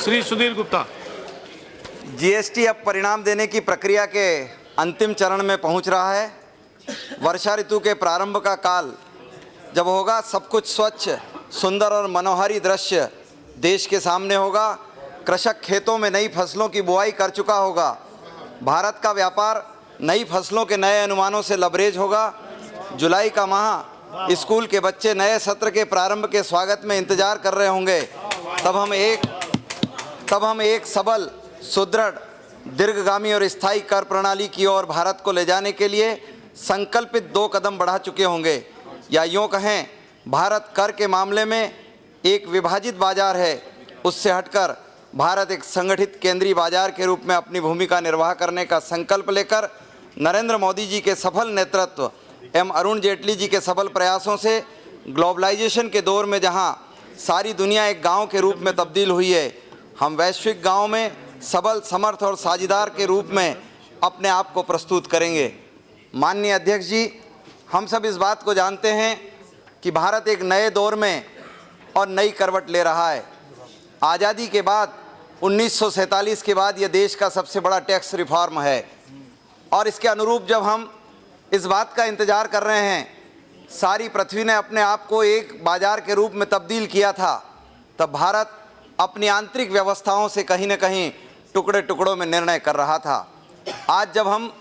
Shri Sudhir Gupta. GST अब परिणाम देने की प्रक्रिया के अंतिम चरण में पहुंच रहा है। वर्षा ऋतु के प्रारंभ का काल जब होगा, सब कुछ स्वच्छ, सुंदर और मनोहारी दृश्य देश के सामने होगा। कृषक खेतों में नई फसलों की बुआई कर चुका होगा। भारत का व्यापार नई फसलों के नए अनुमानों से लबरेज होगा। जुलाई का माह स्कूल के बच्चे नए सत्र के प्रारंभ के स्वागत में इंतजार कर रहे होंगे। तब हम एक सबल, सुदृढ़, दीर्घगामी और स्थायी कर प्रणाली की ओर भारत को ले जाने के लिए संकल्पित 2 कदम बढ़ा चुके होंगे। या यूँ कहें, भारत कर के मामले में एक विभाजित बाजार है। उससे हटकर भारत एक संगठित केंद्रीय बाजार के रूप में अपनी भूमिका निर्वाह करने का संकल्प लेकर नरेंद्र मोदी जी के सफल नेतृत्व एवं अरुण जेटली जी के सबल प्रयासों से ग्लोबलाइजेशन के दौर में जहां सारी दुनिया एक गांव के रूप में तब्दील हुई है, हम वैश्विक गांव में सबल, समर्थ और साझेदार के रूप में अपने आप को प्रस्तुत करेंगे। माननीय अध्यक्ष जी, हम सब इस बात को जानते हैं कि भारत एक नए दौर में और नई करवट ले रहा है। आज़ादी के बाद 1947 के बाद यह देश का सबसे बड़ा टैक्स रिफॉर्म है और इसके अनुरूप जब हम इस बात का इंतज़ार कर रहे हैं, सारी पृथ्वी ने अपने आप को एक बाजार के रूप में तब्दील किया था, तब भारत अपनी आंतरिक व्यवस्थाओं से कहीं न कहीं टुकड़े टुकड़ों में निर्णय कर रहा था। आज जब हम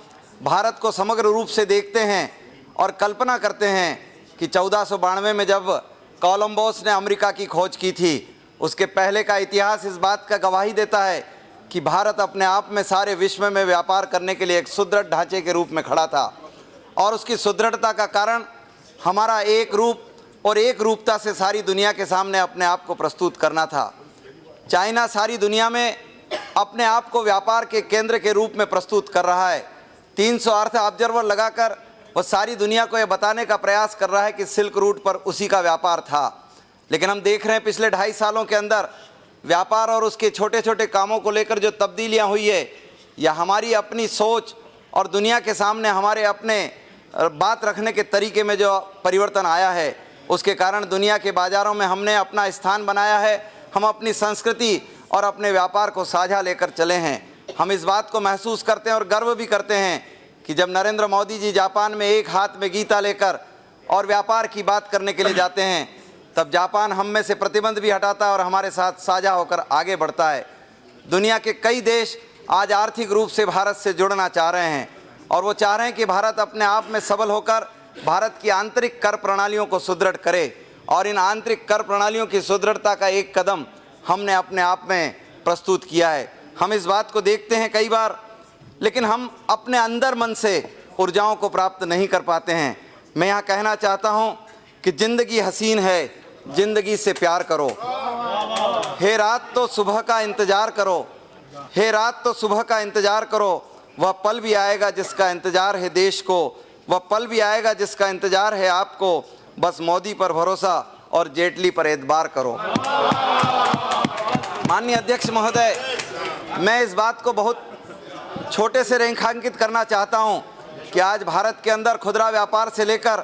भारत को समग्र रूप से देखते हैं और कल्पना करते हैं कि 1492 में जब कोलंबस ने अमेरिका की खोज की थी, उसके पहले का इतिहास इस बात का गवाही देता है कि भारत अपने आप में सारे विश्व में व्यापार करने के लिए एक सुदृढ़ ढांचे के रूप में खड़ा था और उसकी सुदृढ़ता का कारण हमारा एक रूप और एक रूपता से सारी दुनिया के सामने अपने आप को प्रस्तुत करना था। चाइना सारी दुनिया में अपने आप को व्यापार के केंद्र के रूप में प्रस्तुत कर रहा है। 300 अर्थ ऑब्जर्वर लगाकर वो सारी दुनिया को ये बताने का प्रयास कर रहा है कि सिल्क रूट पर उसी का व्यापार था। लेकिन हम देख रहे हैं पिछले 2.5 सालों के अंदर व्यापार और उसके छोटे छोटे कामों को लेकर जो तब्दीलियां हुई है, या हमारी अपनी सोच और दुनिया के सामने हमारे अपने बात रखने के तरीके में जो परिवर्तन आया है, उसके कारण दुनिया के बाज़ारों में हमने अपना स्थान बनाया है। हम अपनी संस्कृति और अपने व्यापार को साझा लेकर चले हैं। हम इस बात को महसूस करते हैं और गर्व भी करते हैं कि जब नरेंद्र मोदी जी जापान में एक हाथ में गीता लेकर और व्यापार की बात करने के लिए जाते हैं, तब जापान हम में से प्रतिबंध भी हटाता है और हमारे साथ साझा होकर आगे बढ़ता है। दुनिया के कई देश आज आर्थिक रूप से भारत से जुड़ना चाह रहे हैं और वो चाह रहे हैं कि भारत अपने आप में सबल होकर भारत की आंतरिक कर प्रणालियों को सुदृढ़ करे। और इन आंतरिक कर प्रणालियों की सुदृढ़ता का एक कदम हमने अपने आप में प्रस्तुत किया है। हम इस बात को देखते हैं कई बार, लेकिन हम अपने अंदर मन से ऊर्जाओं को प्राप्त नहीं कर पाते हैं। मैं यहाँ कहना चाहता हूँ कि ज़िंदगी हसीन है, ज़िंदगी से प्यार करो। हे रात तो सुबह का इंतज़ार करो, हे रात तो सुबह का इंतज़ार करो। वह पल भी आएगा जिसका इंतज़ार है देश को, वह पल भी आएगा जिसका इंतज़ार है आपको। बस मोदी पर भरोसा और जेटली पर एतबार करो। माननीय अध्यक्ष महोदय, मैं इस बात को बहुत छोटे से रेखांकित करना चाहता हूं कि आज भारत के अंदर खुदरा व्यापार से लेकर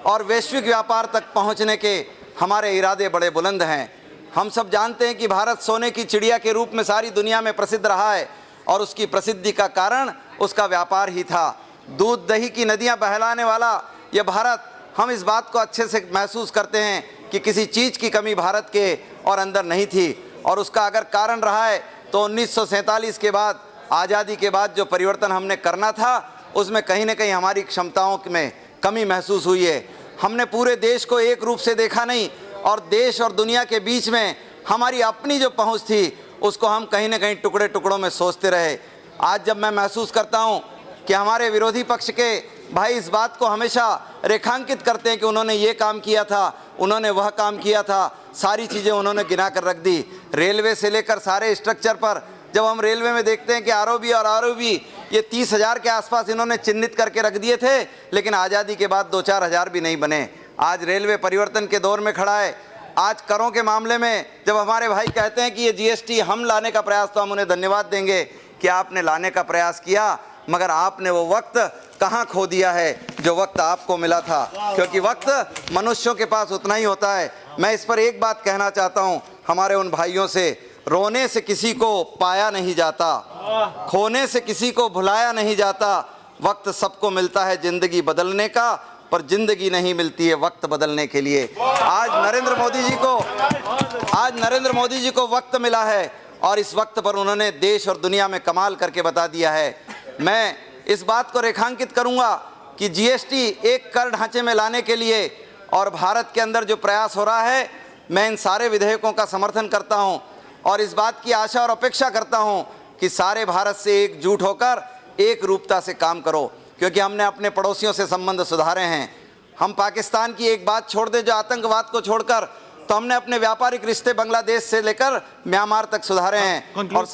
और वैश्विक व्यापार तक पहुंचने के हमारे इरादे बड़े बुलंद हैं। हम सब जानते हैं कि भारत सोने की चिड़िया के रूप में सारी दुनिया में प्रसिद्ध रहा है और उसकी प्रसिद्धि का कारण उसका व्यापार ही था। दूध दही की नदियां बहलाने वाला यह भारत, हम इस बात को अच्छे से महसूस करते हैं कि किसी चीज़ की कमी भारत के और अंदर नहीं थी। और उसका अगर कारण रहा है तो 1947 के बाद, आज़ादी के बाद जो परिवर्तन हमने करना था, उसमें कहीं ना कहीं हमारी क्षमताओं में कमी महसूस हुई है। हमने पूरे देश को एक रूप से देखा नहीं और देश और दुनिया के बीच में हमारी अपनी जो पहुंच थी उसको हम कहीं ना कहीं टुकड़े टुकड़ों में सोचते रहे। आज जब मैं महसूस करता हूं कि हमारे विरोधी पक्ष के भाई इस बात को हमेशा रेखांकित करते हैं कि उन्होंने ये काम किया था, उन्होंने वह काम किया था, सारी चीज़ें उन्होंने गिना कर रख दी। रेलवे से लेकर सारे स्ट्रक्चर पर जब हम रेलवे में देखते हैं कि आरओबी और आरओबी ये 30,000 के आसपास इन्होंने चिन्हित करके रख दिए थे, लेकिन आज़ादी के बाद 2-4 हज़ार भी नहीं बने। आज रेलवे परिवर्तन के दौर में खड़ा है। आज करों के मामले में जब हमारे भाई कहते हैं कि ये जीएसटी हम लाने का प्रयास, तो हम उन्हें धन्यवाद देंगे कि आपने लाने का प्रयास किया, मगर आपने वो वक्त कहाँ खो दिया है जो वक्त आपको मिला था, क्योंकि वक्त मनुष्यों के पास उतना ही होता है। मैं इस पर एक बात कहना चाहता हूँ हमारे उन भाइयों से रोने से किसी को पाया नहीं जाता, खोने से किसी को भुलाया नहीं जाता। वक्त सबको मिलता है जिंदगी बदलने का, पर जिंदगी नहीं मिलती है वक्त बदलने के लिए। आज नरेंद्र मोदी जी को वक्त मिला है और इस वक्त पर उन्होंने देश और दुनिया में कमाल करके बता दिया है। मैं इस बात को रेखांकित करूंगा कि जीएसटी एक कर ढांचे में लाने के लिए और भारत के अंदर जो प्रयास हो रहा है, मैं इन सारे विधेयकों का समर्थन करता हूं और इस बात की आशा और अपेक्षा करता हूं कि सारे भारत से एकजुट होकर एक रूपता से काम करो, क्योंकि हमने अपने पड़ोसियों से संबंध सुधारे हैं। हम पाकिस्तान की एक बात छोड़ दें, जो आतंकवाद को छोड़कर, तो हमने अपने व्यापारिक रिश्ते बांग्लादेश से लेकर म्यांमार तक सुधारे हैं। और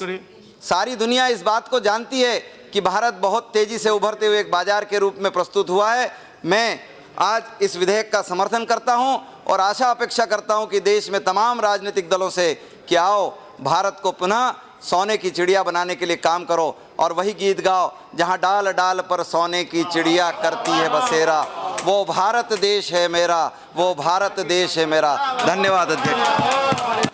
सारी दुनिया इस बात को जानती है कि भारत बहुत तेजी से उभरते हुए एक बाजार के रूप में प्रस्तुत हुआ है। मैं आज इस विधेयक का समर्थन करता हूं और आशा अपेक्षा करता हूं कि देश में तमाम राजनीतिक दलों से कि आओ भारत को पुनः सोने की चिड़िया बनाने के लिए काम करो और वही गीत गाओ, जहां डाल डाल पर सोने की चिड़िया करती है बसेरा, वो भारत देश है मेरा, वो भारत देश है मेरा। धन्यवाद अध्यक्ष।